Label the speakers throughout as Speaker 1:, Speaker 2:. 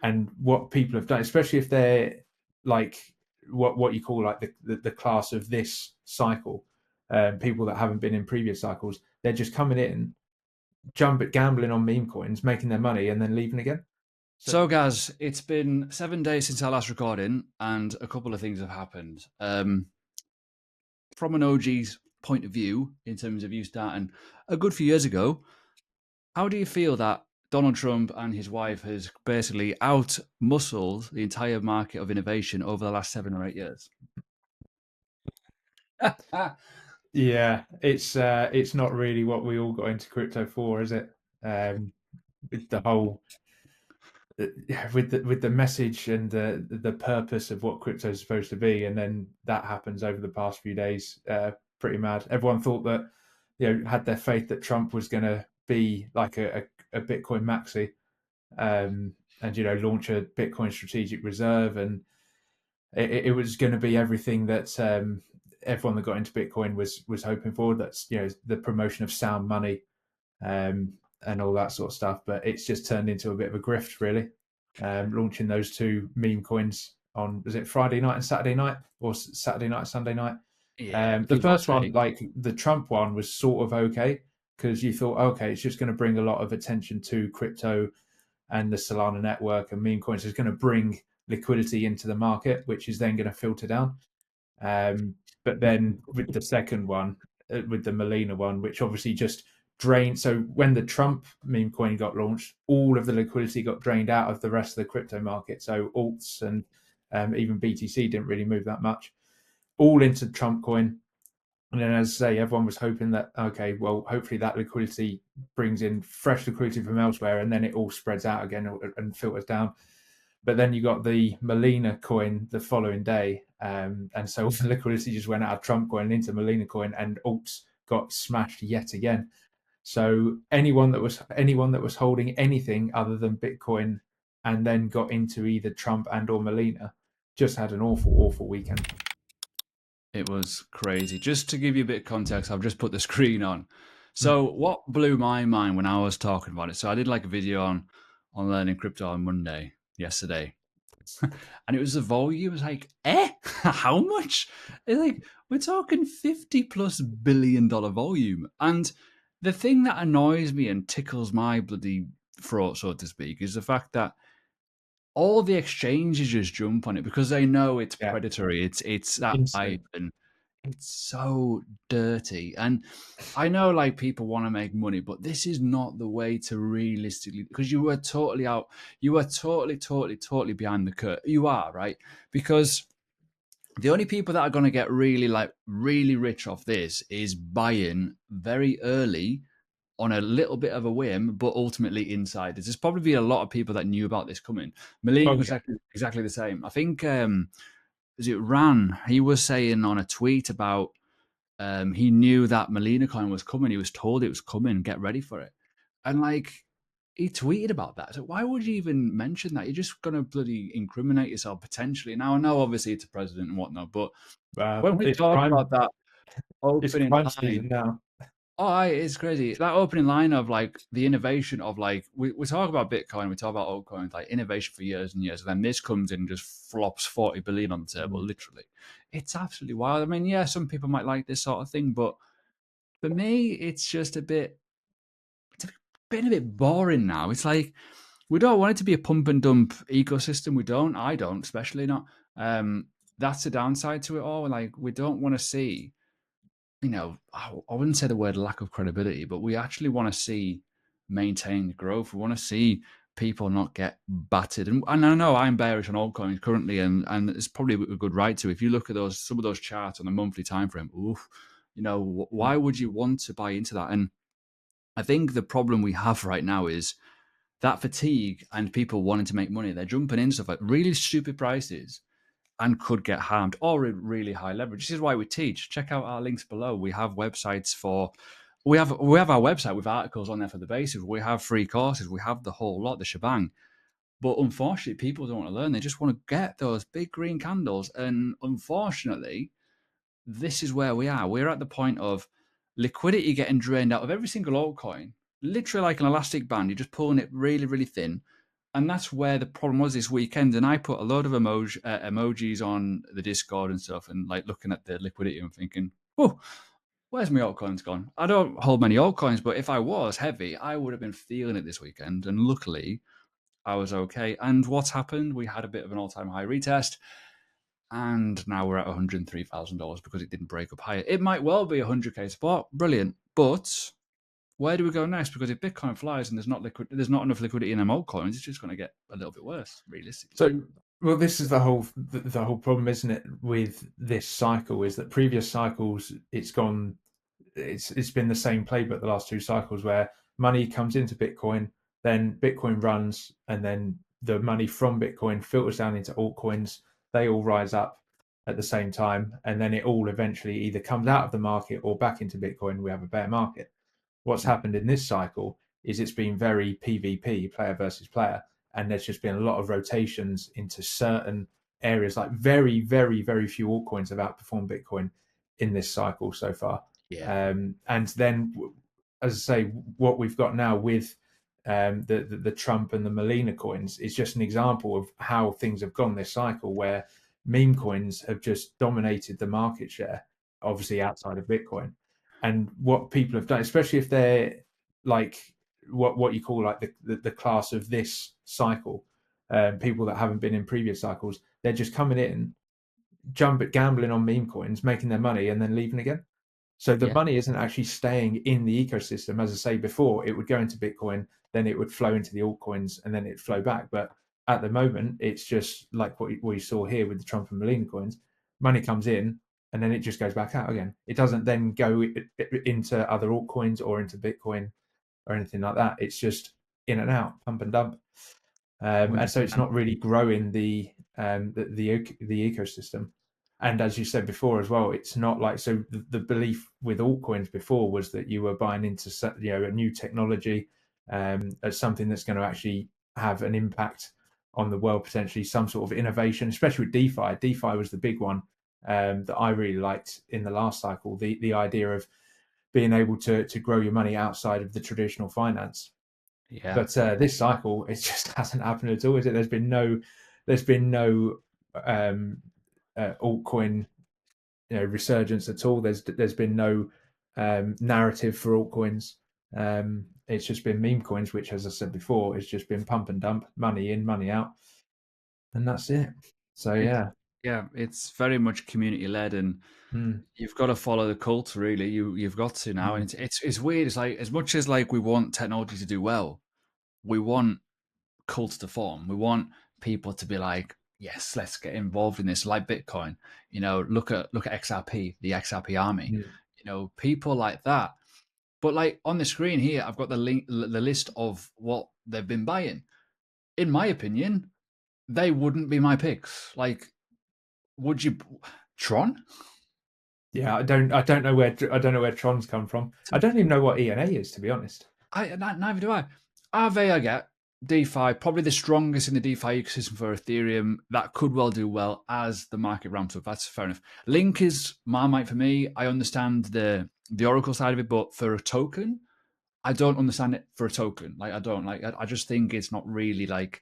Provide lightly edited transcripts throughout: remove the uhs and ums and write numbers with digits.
Speaker 1: And what people have done, especially if they're like what you call like the class of this cycle, people that haven't been in previous cycles, they're just coming in, gambling on meme coins, making their money, and then leaving again. So
Speaker 2: So, guys, it's been 7 days since our last recording, and a couple of things have happened. From an OG's point of view, in terms of you starting a good few years ago, how do you feel that Donald Trump and his wife has basically out muscled the entire market of innovation over the last 7 or 8 years?
Speaker 1: yeah, it's not really what we all got into crypto for, is it? Um, with the whole with the message and the purpose of what crypto is supposed to be, and then that happens over the past few days. Pretty mad. Everyone thought that, had their faith that Trump was going to be like a Bitcoin maxi, and launch a Bitcoin strategic reserve, and it was going to be everything that everyone that got into Bitcoin was hoping for. That's the promotion of sound money, and all that sort of stuff. But it's just turned into a bit of a grift, really. Launching those two meme coins on, was it Friday night and Saturday night, or Saturday night and Sunday night?
Speaker 2: Yeah,
Speaker 1: The
Speaker 2: give or
Speaker 1: first one,
Speaker 2: take.
Speaker 1: like the Trump one, was sort of okay because you thought, okay, it's just going to bring a lot of attention to crypto and the Solana network and meme coins. Is going to bring liquidity into the market, which is then going to filter down. But then with the second one, with the Molina one, which obviously just drained. So when the Trump meme coin got launched, all of the liquidity got drained out of the rest of the crypto market. So alts and even BTC didn't really move that much, all into Trump coin. And then, as I say, everyone was hoping that, okay, well, hopefully that liquidity brings in fresh liquidity from elsewhere, and then it all spreads out again and filters down. But then you got the Molina coin the following day, and so the liquidity just went out of Trump coin into Molina coin, and alts got smashed yet again. So anyone that was holding anything other than Bitcoin and then got into either Trump and or Molina just had an awful weekend.
Speaker 2: It was crazy. Just to give you a bit of context, I've just put the screen on.
Speaker 1: Mm.
Speaker 2: So what blew my mind when I was talking about it? So I did like a video on learning crypto on Monday yesterday, and it was the volume. It was like, how much? It's like we're talking $50+ billion volume, and the thing that annoys me and tickles my bloody throat, so to speak, is the fact that all the exchanges just jump on it because they know it's
Speaker 1: Yeah,
Speaker 2: predatory. It's that hype,
Speaker 1: instant.
Speaker 2: and it's so dirty. And I know like people want to make money, but this is not the way to realistically, because you were totally out, you were totally behind the curve. You are, right? Because the only people that are going to get really rich off this is buying very early on a little bit of a whim, but ultimately insiders. There's probably be a lot of people that knew about this coming. Malina
Speaker 1: Oh
Speaker 2: was
Speaker 1: yeah.
Speaker 2: exactly the same. I think as it ran, he was saying on a tweet about he knew that Molina coin was coming. He was told it was coming. Get ready for it. And like he tweeted about that. So why would you even mention that? You're just gonna bloody incriminate yourself potentially. Now I know obviously it's a president and whatnot, but when we
Speaker 1: It's
Speaker 2: talk
Speaker 1: crime.
Speaker 2: about that
Speaker 1: It's
Speaker 2: opening
Speaker 1: crime
Speaker 2: line,
Speaker 1: season now.
Speaker 2: oh, it's crazy. That opening line of like the innovation of like we talk about Bitcoin, we talk about altcoins, like innovation for years and years, and then this comes in and just flops 40 billion on the table,
Speaker 1: Mm.
Speaker 2: literally. It's absolutely wild. I mean, yeah, some people might like this sort of thing, but for me, it's just a bit boring now. It's like we don't want it to be a pump and dump ecosystem. We don't. I don't, especially not. That's the downside to it all. Like we don't want to see, I wouldn't say the word lack of credibility, but we actually want to see maintained growth. We want to see people not get battered. And I know I'm bearish on altcoins currently, and it's probably a good right to. If you look at some of those charts on a monthly time frame, oof, why would you want to buy into that? And I think the problem we have right now is that fatigue and people wanting to make money. They're jumping in stuff at really stupid prices and could get harmed or really high leverage. This is why we teach. Check out our links below. We have websites for we have our website with articles on there for the basics. We have free courses. We have the whole lot, the shebang. But unfortunately, people don't want to learn. They just want to get those big green candles. And unfortunately, this is where we are. We're at the point of liquidity getting drained out of every single altcoin, literally like an elastic band. You're just pulling it really thin. And that's where the problem was this weekend. And I put a load of emojis on the Discord and stuff, and like looking at the liquidity and thinking, oh, where's my altcoins gone? I don't hold many altcoins, but if I was heavy, I would have been feeling it this weekend. And luckily, I was okay. And what's happened? We had a bit of an all-time high retest, and now we're at $103,000 because it didn't break up higher. It might well be a 100K spot. Brilliant. But where do we go next? Because if Bitcoin flies and there's not enough liquidity in them altcoins, it's just going to get a little bit worse, realistically.
Speaker 1: So, well, this is the whole problem, isn't it? With this cycle, is that previous cycles, it's been the same playbook the last two cycles, where money comes into Bitcoin, then Bitcoin runs, and then the money from Bitcoin filters down into altcoins. They all rise up at the same time, and then it all eventually either comes out of the market or back into Bitcoin. We have a bear market. What's happened in this cycle is it's been very PvP, player versus player, and there's just been a lot of rotations into certain areas. Like very few altcoins have outperformed Bitcoin in this cycle so far.
Speaker 2: Yeah.
Speaker 1: And then, as I say, what we've got now with the Trump and the Molina coins is just an example of how things have gone this cycle, where meme coins have just dominated the market share, obviously outside of Bitcoin. And what people have done, especially if they're like what you call like the class of this cycle, people that haven't been in previous cycles, they're just coming in, gambling on meme coins, making their money, and then leaving again. So the
Speaker 2: Yeah.
Speaker 1: money isn't actually staying in the ecosystem. As I say before, it would go into Bitcoin, then it would flow into the altcoins, and then it'd flow back. But at the moment, it's just like what we saw here with the Trump and Molina coins. Money comes in, and then it just goes back out again. It doesn't then go into other altcoins or into Bitcoin or anything like that. It's just in and out, pump and dump. And so it's
Speaker 2: 100%.
Speaker 1: not really growing the ecosystem. And as you said before as well, it's not like, so the belief with altcoins before was that you were buying into a new technology, as something that's going to actually have an impact on the world, potentially some sort of innovation, especially with DeFi. DeFi was the big one that I really liked in the last cycle. The idea of being able to grow your money outside of the traditional finance.
Speaker 2: Yeah.
Speaker 1: But this cycle, it just hasn't happened at all, is it? There's been no altcoin, resurgence at all. There's been no narrative for altcoins. It's just been meme coins, which, as I said before, has just been pump and dump, money in, money out, and that's it. So
Speaker 2: It's
Speaker 1: yeah.
Speaker 2: yeah, it's very much community led, and
Speaker 1: Mm,
Speaker 2: you've got to follow the cult. Really, you've got to now, and
Speaker 1: mm,
Speaker 2: it's weird. It's like, as much as like we want technology to do well, we want cults to form. We want people to be like, yes, let's get involved in this, like Bitcoin. Look at XRP, the XRP army.
Speaker 1: mm.
Speaker 2: People like that. But like on the screen here, I've got the list of what they've been buying. In my opinion, they wouldn't be my picks. Like, would you, Tron?
Speaker 1: Yeah, I don't know where Tron's come from. I don't even know what ENA is, to be honest.
Speaker 2: Neither do I. Aave, I get. DeFi, probably the strongest in the DeFi ecosystem for Ethereum. That could well do well as the market ramps up. That's fair enough. Link is Marmite for me. I understand the Oracle side of it, but for a token, I don't understand it for a token. Like, I don't like. I just think it's not really like,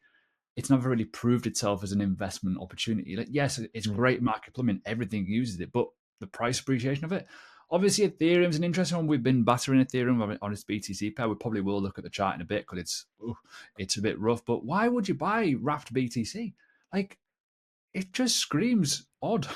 Speaker 2: it's never really proved itself as an investment opportunity. Like, yes, it's
Speaker 1: Mm.
Speaker 2: great market plumbing. Everything uses it, but the price appreciation of it. Obviously, Ethereum's an interesting one. We've been battering Ethereum on its BTC pair. We probably will look at the chart in a bit because it's a bit rough. But why would you buy wrapped BTC? Like, it just screams odd.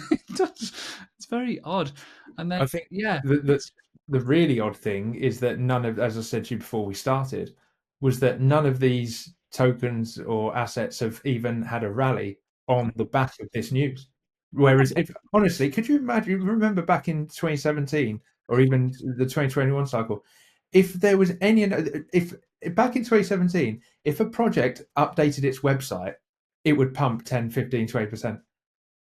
Speaker 2: It does. It's very odd. And
Speaker 1: I
Speaker 2: then,
Speaker 1: think
Speaker 2: yeah,
Speaker 1: the, the
Speaker 2: it's
Speaker 1: the really odd thing is that none of, as I said to you before we started, was that none of these tokens or assets have even had a rally on the back of this news. Whereas, if honestly, could you imagine? Remember back in 2017 or even the 2021 cycle, if there was any, if back in 2017, if a project updated its website, it would pump 10, 15, 20%.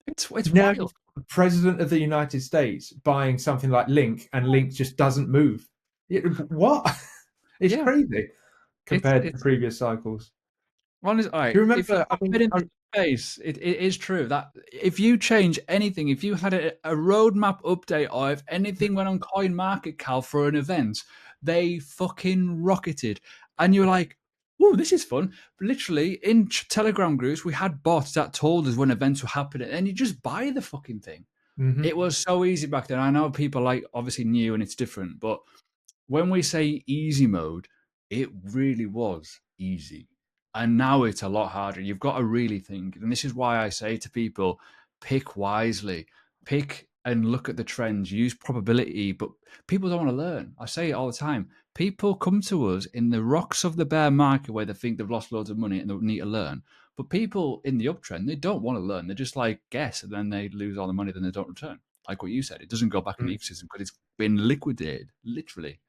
Speaker 2: it's
Speaker 1: Now you've
Speaker 2: wild.
Speaker 1: got the president of the United States buying something like Link, and Link just doesn't move. What? It's
Speaker 2: Yeah,
Speaker 1: crazy compared to
Speaker 2: it's
Speaker 1: previous cycles.
Speaker 2: honest. All
Speaker 1: Do
Speaker 2: right,
Speaker 1: you
Speaker 2: if you
Speaker 1: remember? I
Speaker 2: pop
Speaker 1: mean,
Speaker 2: it in the space, it is true that if you change anything, if you had a roadmap update, or if anything went on Coin Market Cap for an event, they fucking rocketed, and you're like, oh, this is fun. Literally, in Telegram groups, we had bots that told us when events were happening, and you just buy the fucking thing.
Speaker 1: Hmm.
Speaker 2: It was so easy back then. I know people like obviously new and it's different, but when we say easy mode, it really was easy. And now it's a lot harder. You've got to really think. And this is why I say to people, pick wisely, pick and look at the trends, use probability. But people don't want to learn. I say it all the time. People come to us in the rocks of the bear market where they think they've lost loads of money and they need to learn. But people in the uptrend, they don't want to learn. They just like guess and then they lose all the money, then they don't return. Like what you said, it doesn't go back in the ecosystem because it's been liquidated, literally.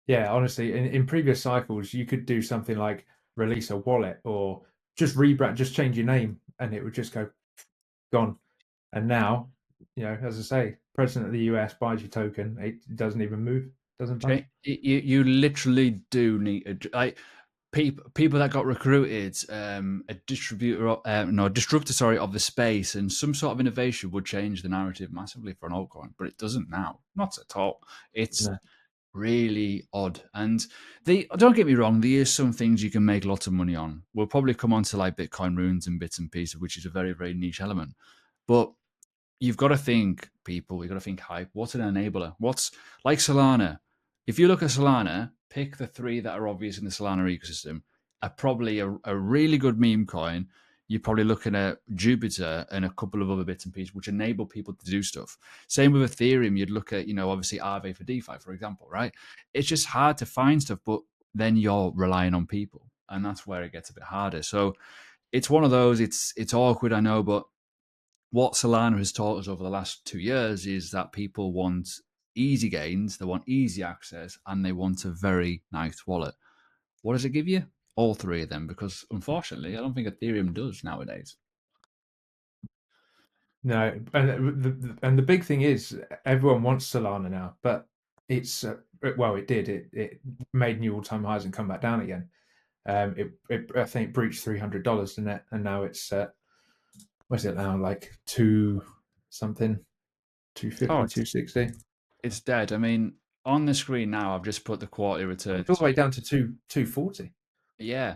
Speaker 1: Yeah, honestly, in previous cycles, you could do something like release a wallet or just rebrand, just change your name, and it would just go gone. And now, as I say, President of the US buys your token, it doesn't even move, doesn't budge.
Speaker 2: You literally do need like people that got recruited, a distributor, no disruptor, sorry, of the space, and some sort of innovation would change the narrative massively for an altcoin, but it doesn't now, not at all. It's
Speaker 1: No.
Speaker 2: really odd, and they don't get me wrong. There is some things you can make lots of money on. We'll probably come on to like Bitcoin runes and bits and pieces, which is a very very niche element, but you've got to think people, you've got to think hype. What's an enabler? What's like Solana? If you look at Solana, pick the three that are obvious in the Solana ecosystem. Probably a really good meme coin. You're probably looking at Jupiter and a couple of other bits and pieces which enable people to do stuff. Same with Ethereum. You'd look at, obviously Aave for DeFi, for example, right? It's just hard to find stuff, but then you're relying on people. And that's where it gets a bit harder. So it's one of those, it's awkward, I know, but what Solana has taught us over the last 2 years is that people want easy gains, they want easy access, and they want a very nice wallet. What does it give you? All three of them, because unfortunately, I don't think Ethereum does nowadays.
Speaker 1: No, and the big thing is everyone wants Solana now, but it's well, it did. It made new all-time highs and come back down again. It I think breached $300 the net, and now it's what's it now, like two something,
Speaker 2: Oh,
Speaker 1: 250, 260.
Speaker 2: it's dead. I mean, on the screen now, I've just put the quarterly
Speaker 1: It's all
Speaker 2: returns.
Speaker 1: the way down to 240.
Speaker 2: Yeah,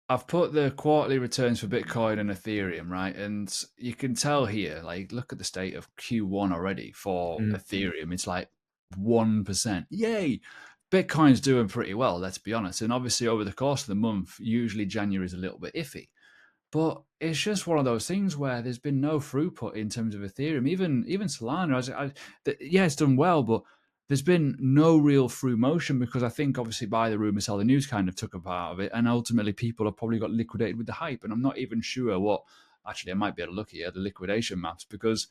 Speaker 2: I've put the quarterly returns for Bitcoin and Ethereum, right? And you can tell here, like, look at the state of Q1 already for
Speaker 1: Mm.
Speaker 2: Ethereum. It's like 1%. Yay! Bitcoin's doing pretty well, let's be honest. And obviously, over the course of the month, usually January is a little bit iffy. But it's just one of those things where there's been no throughput in terms of Ethereum. Even Solana, yeah, it's done well, but there's been no real through motion because I think obviously buy the rumor, sell the news kind of took a part of it, and ultimately people have probably got liquidated with the hype. And I'm not even sure what. Actually, I might be able to look here the liquidation maps because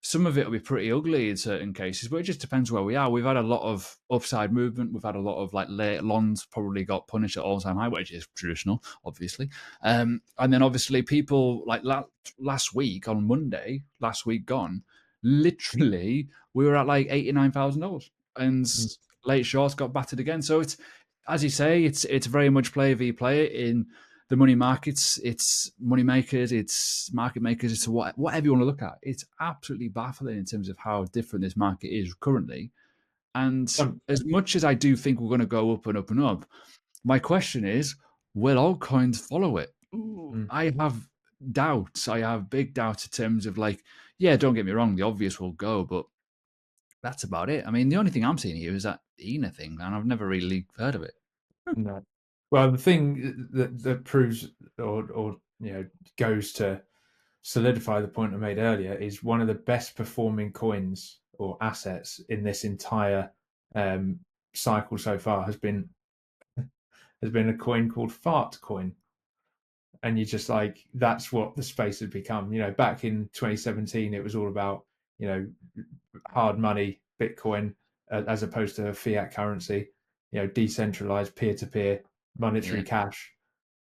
Speaker 2: some of it will be pretty ugly in certain cases, but it just depends where we are. We've had a lot of upside movement. We've had a lot of like late longs probably got punished at all time high, which is traditional, obviously. And then obviously people like last week on Monday, last week gone, literally we were at like $89,000 and
Speaker 1: Mm.
Speaker 2: late shorts got battered again. So it's, as you say, it's very much player v player in the money markets, it's money makers, it's market makers, it's whatever you want to look at. It's absolutely baffling in terms of how different this market is currently. And
Speaker 1: Um,
Speaker 2: as much as I do think we're going to go up and up and up, my question is, will altcoins follow it? Ooh,
Speaker 1: mm,
Speaker 2: I have doubts. I have big doubts in terms of like, yeah, don't get me wrong, the obvious will go, but that's about it. I mean, the only thing I'm seeing here is that ENA thing, and I've never really heard of it.
Speaker 1: no. Well, the thing that proves or goes to solidify the point I made earlier is one of the best performing coins or assets in this entire um, cycle so far has been a coin called Fart Coin, and you just like that's what the space had become. Back in 2017, it was all about you know hard money, Bitcoin, as opposed to a fiat currency, decentralized peer to peer monetary
Speaker 2: Yeah.
Speaker 1: cash,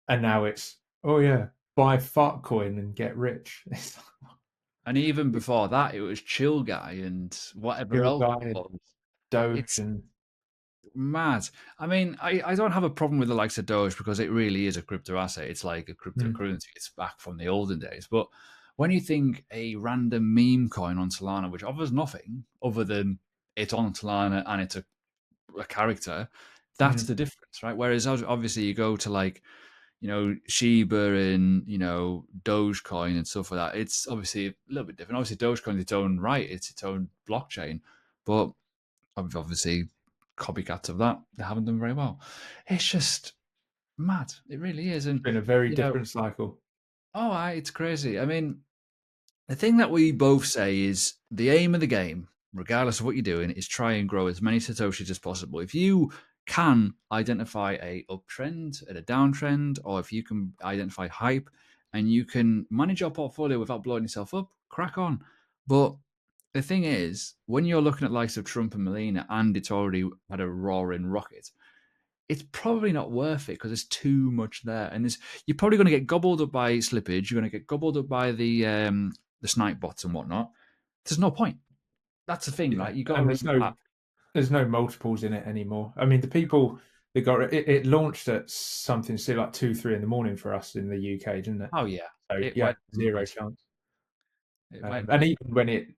Speaker 1: and now it's oh yeah, buy Fart Coin and get rich. It's
Speaker 2: And even before that, it was Chill Guy and whatever
Speaker 1: Hill
Speaker 2: else
Speaker 1: Guy
Speaker 2: it
Speaker 1: and
Speaker 2: was.
Speaker 1: Doge
Speaker 2: It's
Speaker 1: and
Speaker 2: mad. I mean, I don't have a problem with the likes of Doge because it really is a crypto asset. It's like a
Speaker 1: mm,
Speaker 2: cryptocurrency. It's back from the olden days. But when you think a random meme coin on Solana, which offers nothing other than it's on Solana and it's a character, That's the difference, right? Whereas obviously you go to like, Shiba and, Dogecoin and stuff like that. It's obviously a little bit different. Obviously, Dogecoin is its own right, it's its own blockchain, but obviously copycats of that, they haven't done very well. It's just mad. It really is. And,
Speaker 1: Been a very
Speaker 2: you know,
Speaker 1: different cycle.
Speaker 2: it's crazy. I mean, the thing that we both say is the aim of the game, regardless of what you're doing, is try and grow as many satoshis as possible. If you can identify a uptrend and a downtrend, or if you can identify hype and you can manage your portfolio without blowing yourself up, crack on. But the thing is, when you're looking at likes of Trump and Melina and it's already had a roaring rocket, it's probably not worth it because there's too much there, and you're probably going to get gobbled up by slippage. You're going to get gobbled up by the snipe bots and whatnot. There's no point. That's the thing,
Speaker 1: Yeah,
Speaker 2: right? You got to
Speaker 1: and
Speaker 2: remember that.
Speaker 1: there's no multiples in it anymore. I mean, the people that got it launched at something still like 2, 3 in the morning for us in the UK, didn't it?
Speaker 2: Oh yeah,
Speaker 1: So
Speaker 2: it
Speaker 1: yeah,
Speaker 2: went
Speaker 1: zero
Speaker 2: mad.
Speaker 1: chance.
Speaker 2: It went
Speaker 1: And
Speaker 2: mad.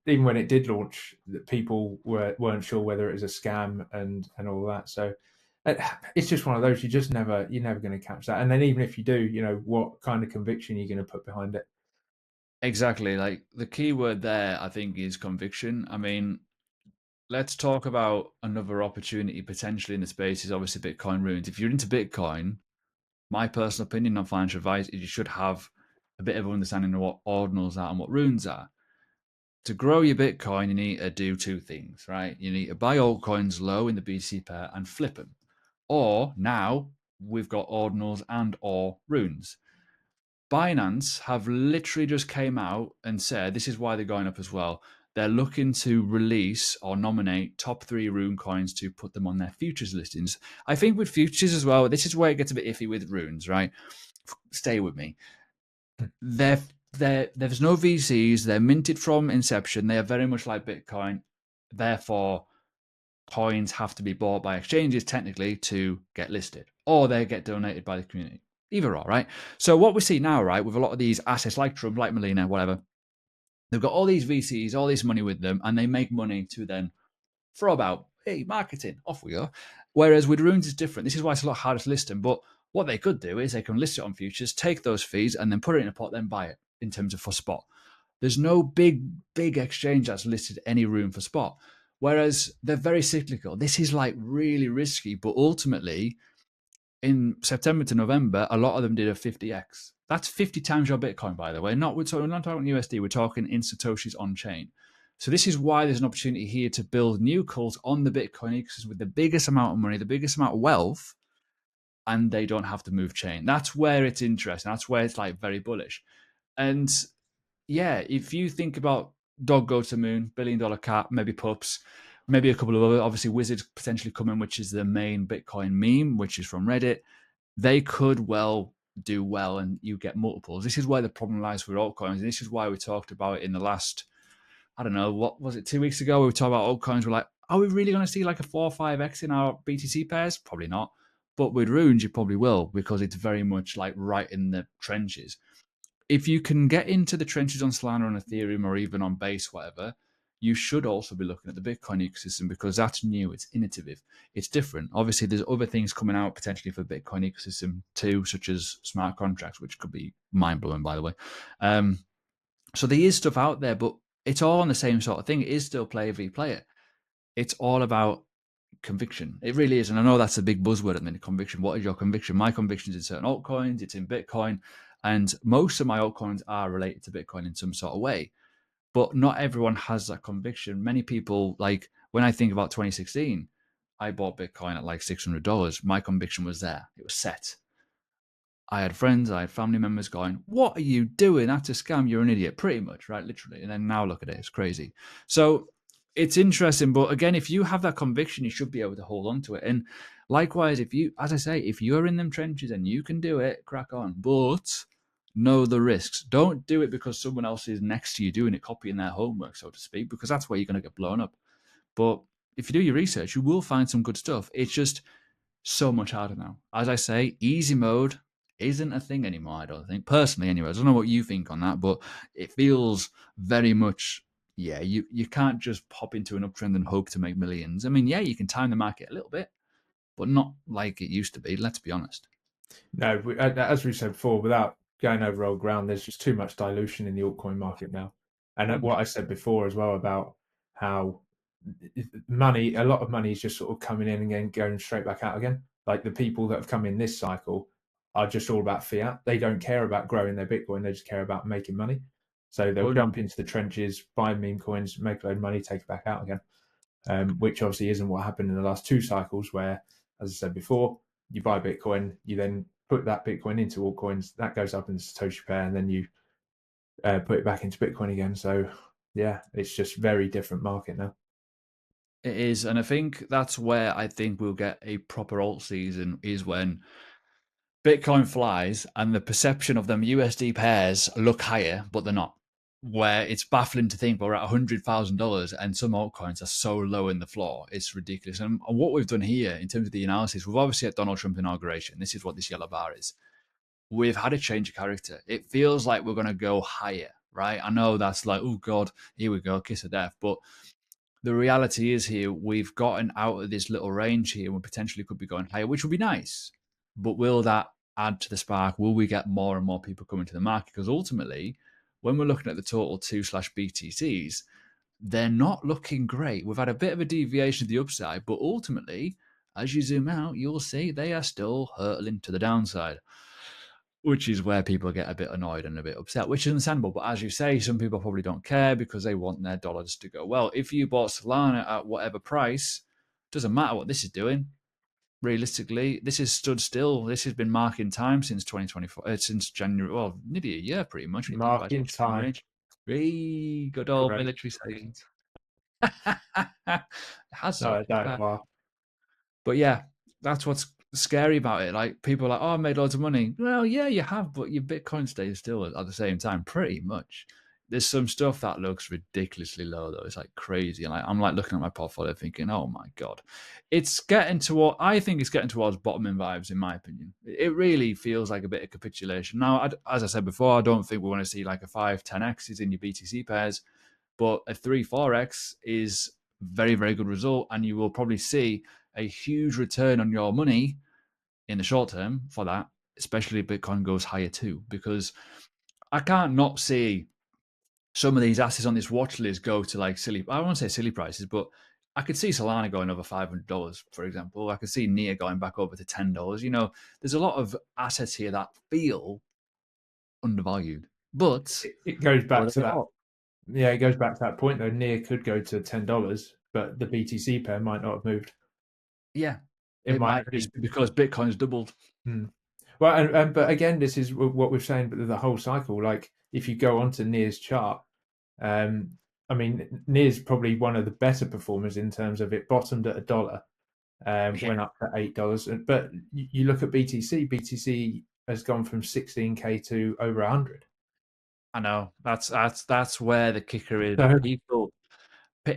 Speaker 1: even when it did launch, people weren't sure whether it was a scam and all that. So uh, it's just one of those you're never going to catch that. And then even if you do, what kind of conviction you're going to put behind it.
Speaker 2: Exactly. Like the key word there, I think, is conviction. I mean, let's talk about another opportunity potentially in the space is obviously Bitcoin runes. If you're into Bitcoin, my personal opinion, not financial advice, is you should have a bit of understanding of what ordinals are and what runes are. To grow your Bitcoin, you need to do two things, right? You need to buy altcoins low in the BTC pair and flip them. Or now we've got ordinals and or runes. Binance have literally just came out and said this is why they're going up as well. They're looking to release or nominate top 3 rune coins to put them on their futures listings. I think with futures as well, this is where it gets a bit iffy with runes, right? Stay with me. They're, there's no VCs. They're minted from inception. They are very much like Bitcoin. Therefore, coins have to be bought by exchanges technically to get listed, or they get donated by the community. Either or, right? So what we see now, right, with a lot of these assets like Trump, like Melina, whatever, they've got all these VCs, all this money with them, and they make money to then throw about, hey, marketing, off we go. Whereas with runes, it's different. This is why it's a lot harder to list them. But what they could do is they can list it on futures, take those fees, and then put it in a pot, then buy it in terms of for spot. There's no big exchange that's listed any room for spot. Whereas they're very cyclical. This is like really risky, but ultimately in September to November, a lot of them did a 50x. That's 50 times your Bitcoin, by the way. We're not talking USD, we're talking in Satoshis on chain. So this is why there's an opportunity here to build new cults on the Bitcoin ecosystem with the biggest amount of money, the biggest amount of wealth, and they don't have to move chain. That's where it's interesting. That's where it's like very bullish. And yeah, if you think about Dog Go to Moon, $1 billion cat, maybe pups, maybe a couple of other, obviously Wizards potentially coming, which is the main Bitcoin meme, which is from Reddit, they could well do well and you get multiples. This is where the problem lies with altcoins. And this is why we talked about it in the last, I don't know, what was it, 2 weeks ago? We talked about altcoins. We're like, are we really going to see like a 4 or 5x in our BTC pairs? Probably not. But with runes, you probably will because it's very much like right in the trenches. If you can get into the trenches on Solana and Ethereum or even on Base, whatever, you should also be looking at the Bitcoin ecosystem because that's new, it's innovative, it's different. Obviously, there's other things coming out potentially for the Bitcoin ecosystem too, such as smart contracts, which could be mind blowing, by the way. So there is stuff out there, but it's all on the same sort of thing. It is still player v player. It's all about conviction. It really is. And I know that's a big buzzword at the minute, conviction. What is your conviction? My conviction is in certain altcoins, it's in Bitcoin. And most of my altcoins are related to Bitcoin in some sort of way. But not everyone has that conviction. Many people, like when I think about 2016, I bought Bitcoin at like $600. My conviction was there. It was set. I had friends, I had family members going, "What are you doing? That's a scam. You're an idiot." Pretty much, right? Literally. And then now look at it. It's crazy. So it's interesting. But again, if you have that conviction, you should be able to hold on to it. And likewise, if you, as I say, if you're in them trenches and you can do it, crack on. But know the risks. Don't do it because someone else is next to you doing it, copying their homework, so to speak, because that's where you're going to get blown up. But if you do your research, you will find some good stuff. It's just so much harder now. As I say, easy mode isn't a thing anymore, I don't think. Personally, anyway. I don't know what you think on that, but it feels very much, yeah, you can't just pop into an uptrend and hope to make millions. I mean, yeah, you can time the market a little bit, but not like it used to be. Let's be honest.
Speaker 1: No, as we said before, without going over old ground, there's just too much dilution in the altcoin market now. And what I said before as well about how money, a lot of money is just sort of coming in and then going straight back out again. Like the people that have come in this cycle are just all about fiat. They don't care about growing their Bitcoin. They just care about making money. So they'll jump into the trenches, buy meme coins, make a load of money, take it back out again. Which obviously isn't what happened in the last two cycles where, as I said before, you buy Bitcoin, you then put that Bitcoin into altcoins, that goes up in the Satoshi pair, and then you put it back into Bitcoin again. So yeah, it's just very different market now.
Speaker 2: It is, and I think that's where I think we'll get a proper alt season is when Bitcoin flies and the perception of them USD pairs look higher, but they're not. Where it's baffling to think we're at $100,000 and some altcoins are so low in the floor, it's ridiculous. And what we've done here in terms of the analysis, we've obviously had Donald Trump inauguration. This is what this yellow bar is. We've had a change of character. It feels like we're going to go higher, right? I know that's like, oh God, here we go, kiss of death. But the reality is here, we've gotten out of this little range here and we potentially could be going higher, which would be nice. But will that add to the spark? Will we get more and more people coming to the market? Because ultimately, when we're looking at the total 2/BTCs, they're not looking great. We've had a bit of a deviation to the upside, but ultimately, as you zoom out, you'll see they are still hurtling to the downside, which is where people get a bit annoyed and a bit upset, which is understandable. But as you say, some people probably don't care because they want their dollars to go well. If you bought Solana at whatever price, doesn't matter what this is doing. Realistically, this has stood still. This has been marking time since 2024, since January, well, nearly a year pretty much. When you think about
Speaker 1: Marking
Speaker 2: it,
Speaker 1: time.
Speaker 2: range. Hey, good old
Speaker 1: Correct.
Speaker 2: military sayings. It has
Speaker 1: No,
Speaker 2: so.
Speaker 1: I don't. Well,
Speaker 2: But yeah, that's what's scary about it. Like people are like, oh, I made loads of money. Well, yeah, you have, but your Bitcoin stays still at the same time, pretty much. There's some stuff that looks ridiculously low though. It's like crazy. And like I'm like looking at my portfolio thinking, oh my God. It's getting to what I think it's getting towards bottoming vibes, in my opinion. It really feels like a bit of capitulation. Now, as I said before, I don't think we want to see like a 5-10x in your BTC pairs, but a 3-4x is very, very good result. And you will probably see a huge return on your money in the short term for that, especially if Bitcoin goes higher too, because I can't not see some of these assets on this watch list go to like silly, I won't say silly prices, but I could see Solana going over $500, for example. I could see NIA going back over to $10. You know, there's a lot of assets here that feel undervalued, but
Speaker 1: it goes back to
Speaker 2: they
Speaker 1: that.
Speaker 2: are.
Speaker 1: Yeah, it goes back to that point though. Near could go to $10, but the BTC pair might not have moved.
Speaker 2: Yeah,
Speaker 1: It
Speaker 2: it
Speaker 1: might
Speaker 2: might
Speaker 1: only.
Speaker 2: just be because Bitcoin's doubled.
Speaker 1: Hmm. Well, but again, this is what we're saying, but the whole cycle. Like, if you go onto Near's chart, um, I mean, Near's probably one of the better performers in terms of it bottomed at $1,
Speaker 2: Yeah,
Speaker 1: went up to $8. But you look at BTC. BTC has gone from 16K to over 100.
Speaker 2: I know that's where the kicker is.
Speaker 1: So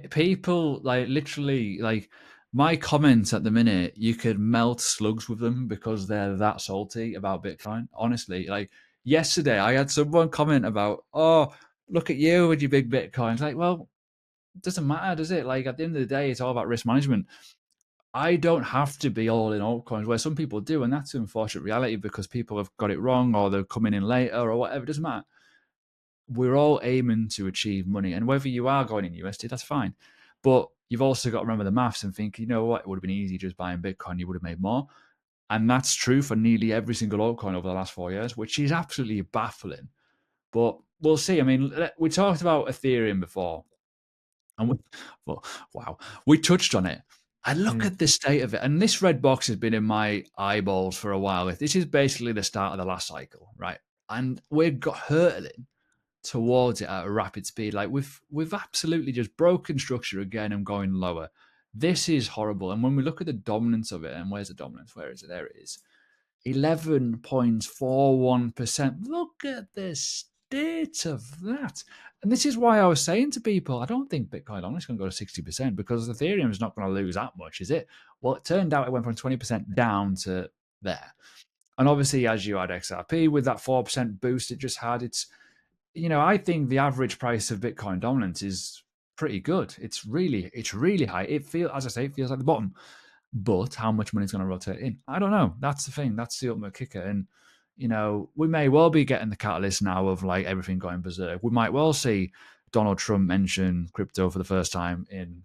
Speaker 2: People like literally like my comments at the minute. You could melt slugs with them because they're that salty about Bitcoin. Honestly, like yesterday, I had someone comment about, "Oh, look at you with your big Bitcoin." It's like, well, it doesn't matter, does it? Like at the end of the day, it's all about risk management. I don't have to be all in altcoins, where some people do, and that's an unfortunate reality because people have got it wrong or they're coming in later or whatever. It doesn't matter. We're all aiming to achieve money. And whether you are going in USD, that's fine. But you've also got to remember the maths and think, you know what, it would have been easy just buying Bitcoin, you would have made more. And that's true for nearly every single altcoin over the last 4 years, which is absolutely baffling. But we'll see. I mean, we talked about Ethereum before, and well, wow, we touched on it. I look at the state of it, and this red box has been in my eyeballs for a while. This is basically the start of the last cycle, right? And we've got hurtling towards it at a rapid speed. Like we've absolutely just broken structure again and going lower. This is horrible. And when we look at the dominance of it, and where's the dominance? Where is it? There it is. 11.41%. Look at the state of that. And this is why I was saying to people, I don't think Bitcoin only is going to go to 60% because Ethereum is not going to lose that much, is it? Well, it turned out it went from 20% down to there. And obviously, as you add XRP with that 4% boost it just had, I think the average price of Bitcoin dominance is pretty good. It's really high. As I say, it feels like the bottom. But how much money is going to rotate in? I don't know. That's the thing. That's the ultimate kicker. And, we may well be getting the catalyst now of like everything going berserk. We might well see Donald Trump mention crypto for the first time in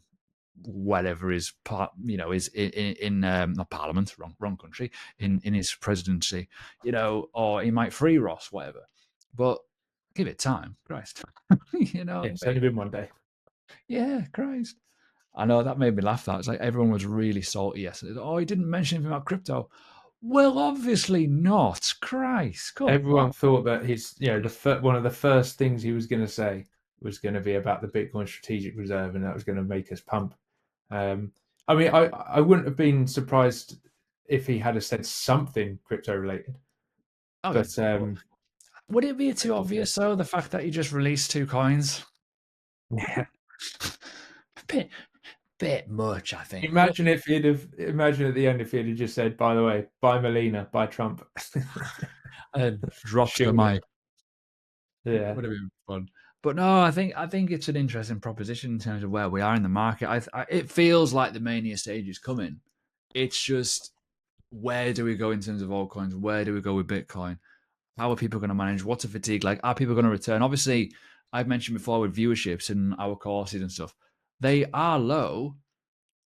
Speaker 2: whatever is is in not parliament, wrong country, in his presidency, or he might free Ross, whatever. But give it time, Christ.
Speaker 1: Yeah, it's only
Speaker 2: Wait.
Speaker 1: been one day.
Speaker 2: Yeah, Christ. I know that made me laugh. That it's like everyone was really salty yesterday. Oh, he didn't mention anything about crypto. Well, obviously not. Christ, come
Speaker 1: Everyone
Speaker 2: on.
Speaker 1: thought that one of the first things he was going to say was going to be about the Bitcoin strategic reserve, and that was going to make us pump. Um, I mean, I wouldn't have been surprised if he had said something crypto related,
Speaker 2: Oh yeah.
Speaker 1: but
Speaker 2: Would it be too
Speaker 1: like you said,
Speaker 2: obvious though, the fact that he just released 2 coins?
Speaker 1: yeah.
Speaker 2: bit bit much, I think. But
Speaker 1: Imagine at the end if he'd have just said, by the way, buy Melina, buy Trump.
Speaker 2: dropped the
Speaker 1: Surely.
Speaker 2: mic.
Speaker 1: Yeah.
Speaker 2: Would have been fun. But no, I think it's an interesting proposition in terms of where we are in the market. It feels like the mania stage is coming. It's just where do we go in terms of altcoins? Where do we go with Bitcoin? How are people going to manage? What's a fatigue like? Are people going to return? Obviously, I've mentioned before with viewerships and our courses and stuff, they are low,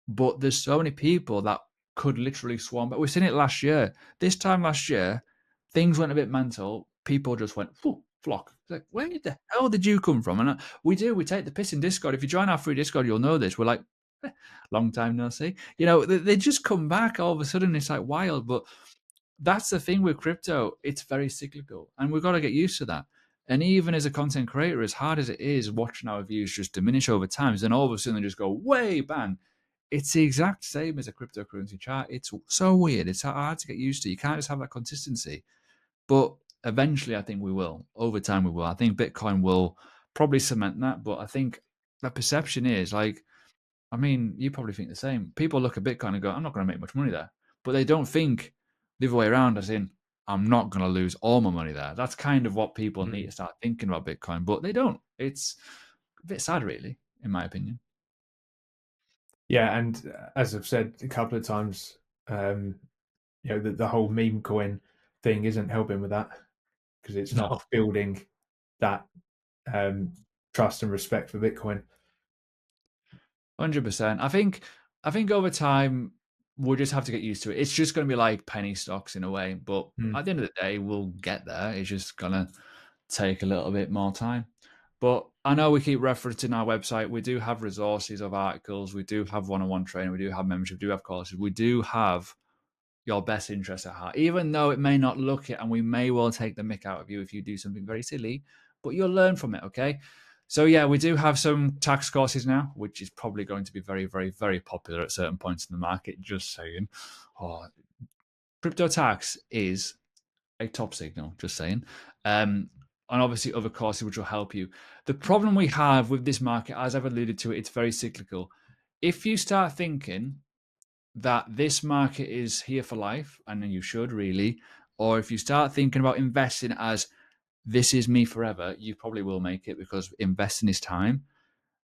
Speaker 2: but there's so many people that could literally swarm. But we've seen it last year. This time last year, things went a bit mental. People just went flock. It's like, where the hell did you come from? And we take the piss in Discord. If you join our free Discord, you'll know this. We're like, long time no see. They just come back all of a sudden. It's like wild. But that's the thing with crypto. It's very cyclical, and we've got to get used to that. And even as a content creator, as hard as it is watching our views just diminish over time, then all of a sudden they just go way bang. It's the exact same as a cryptocurrency chart. It's so weird. It's hard to get used to. You can't just have that consistency. But eventually, I think we will. Over time, we will. I think Bitcoin will probably cement that. But I think the perception is like, I mean, you probably think the same. People look at Bitcoin and go, I'm not going to make much money there. But they don't think the other way around, as in, I'm not going to lose all my money there. That's kind of what people need
Speaker 1: Mm.
Speaker 2: to start thinking about Bitcoin. But they don't. It's a bit sad, really, in my opinion.
Speaker 1: Yeah, and as I've said a couple of times, the whole meme coin thing isn't helping with that because it's not
Speaker 2: No.
Speaker 1: building that um, trust and respect for Bitcoin.
Speaker 2: 100%. I think over time we'll just have to get used to it. It's just going to be like penny stocks in a way, but
Speaker 1: Mm.
Speaker 2: at the end of the day, we'll get there. It's just gonna take a little bit more time. But I know we keep referencing our website. We do have resources of articles. We do have one-on-one training. We do have membership. We do have courses. We do have your best interest at heart, even though it may not look it, and we may well take the mick out of you if you do something very silly, but you'll learn from it, okay? So yeah, we do have some tax courses now, which is probably going to be very, very, very popular at certain points in the market. Just saying. Oh, crypto tax is a top signal, just saying. And obviously other courses which will help you. The problem we have with this market, as I've alluded to, it's very cyclical. If you start thinking that this market is here for life, and you should really, or if you start thinking about investing as this is me forever, you probably will make it because investing is time.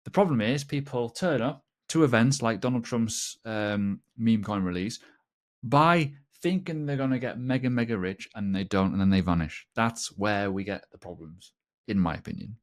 Speaker 2: The problem is people turn up to events like Donald Trump's meme coin release by thinking they're going to get mega, mega rich and they don't, and then they vanish. That's where we get the problems, in my opinion.